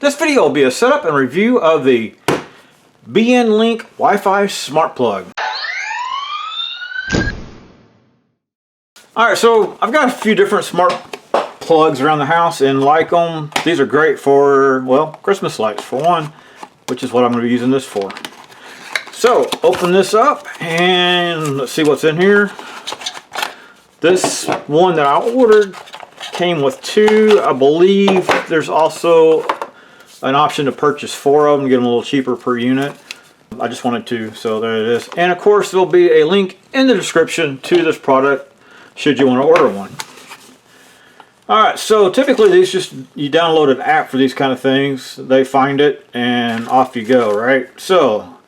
This video will be a setup and review of the BN Link Wi-Fi smart plug. Alright, so I've got a few different smart plugs around the house and like them. These are great for, well, Christmas lights for one, which is what I'm going to be using this for. So, open this up and let's see what's in here. This one that I ordered came with two. I believe there's also an option to purchase 4 of them, get them a little cheaper per unit. I just wanted 2, so there it is. And of course, there'll be a link in the description to this product should you want to order one. Alright, so typically these you download an app for these kind of things. They find it and off you go, right? So,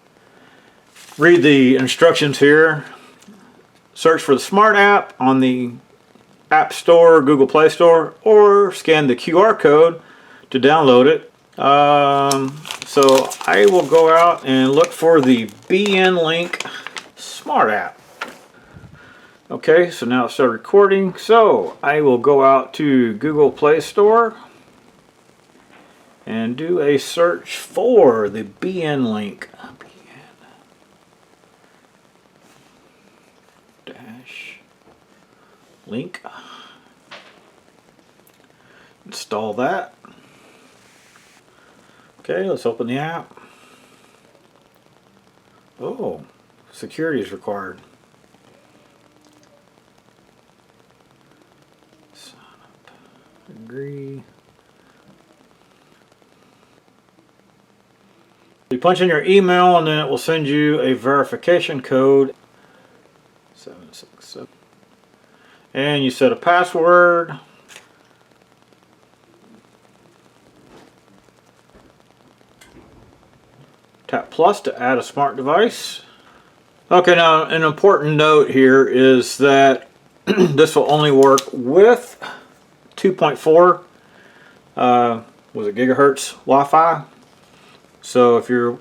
read the instructions here. Search for the Smart app on the App Store, Google Play Store, or scan the QR code to download it. So I will go out and look for the BN Link Smart app. Okay, so now it started recording. So I will go out to Google Play Store and do a search for the BN Link. Link. Install that. Okay, let's open the app. Oh, security is required. Sign up. Agree. You punch in your email and then it will send you a verification code. 767. And you set a password. Tap plus to add a smart device. Okay, now an important note here is that this will only work with 2.4 was it gigahertz Wi-Fi. So if you're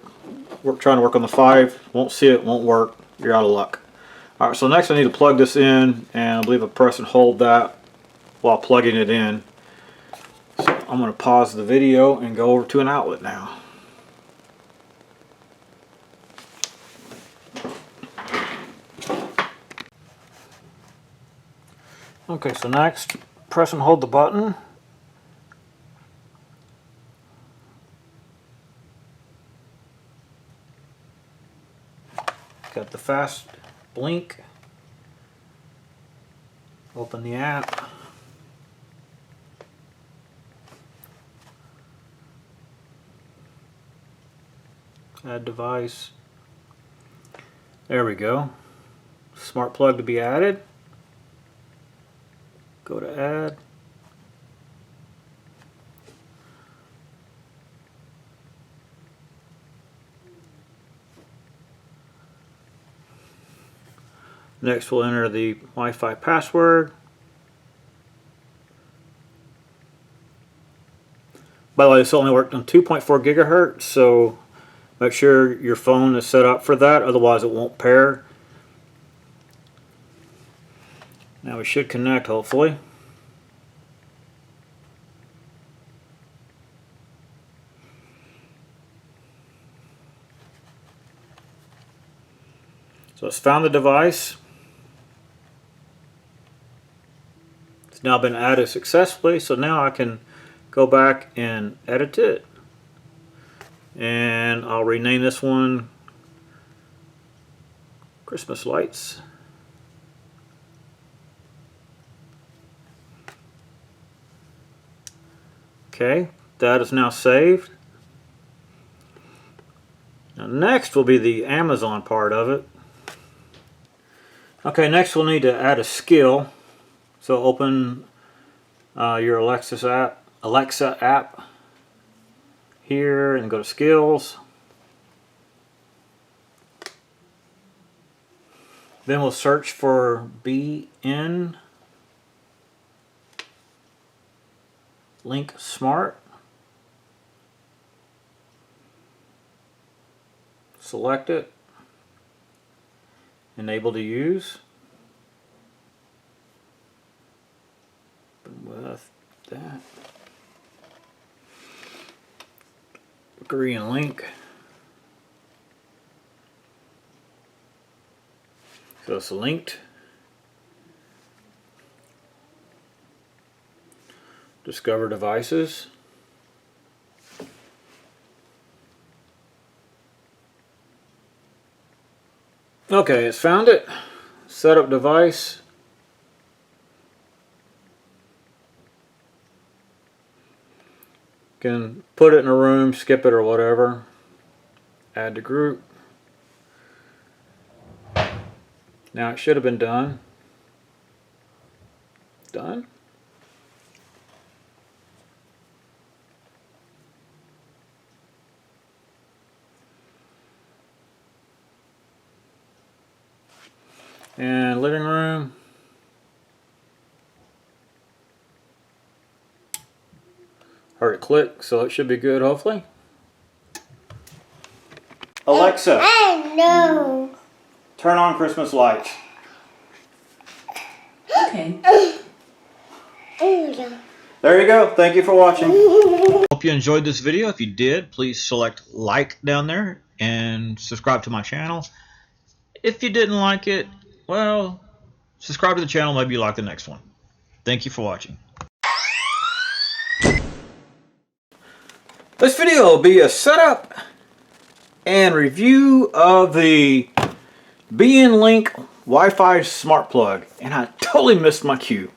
trying to work on the 5, won't see it, won't work, you're out of luck. Alright, so next I need to plug this in, and I believe I press and hold that while plugging it in. So I'm going to pause the video and go over to an outlet now. Okay, so next, press and hold the button. Got the fast blink. Open the app. Add device. There we go. Smart plug to be added. Go to add. Next we'll enter the Wi-Fi password. By the way, this only worked on 2.4 gigahertz, so make sure your phone is set up for that, otherwise it won't pair. Now we should connect, hopefully. So it's found the device. It's now been added successfully, so now I can go back and edit it. And I'll rename this one Christmas Lights. Okay, that is now saved. Now next will be the Amazon part of it. Okay, next we'll need to add a skill. So open your Alexa app here and go to skills. Then we'll search for BN Link Smart. Select it. Enable to use. With that. Agree and link. So it's linked. Discover devices. Okay, it's found it. Set up device. Can put it in a room, skip it or whatever. Add to group. Now it should have been done. Done. And living room. Heard it click, so it should be good, hopefully. Alexa, No. turn on Christmas lights. Okay. There you go. Thank you for watching. Hope you enjoyed this video. If you did, please select like down there and subscribe to my channel. If you didn't like it, well, subscribe to the channel. Maybe you like the next one. Thank you for watching. This video will be a setup and review of the BN Link Wi-Fi smart plug. And I totally missed my cue.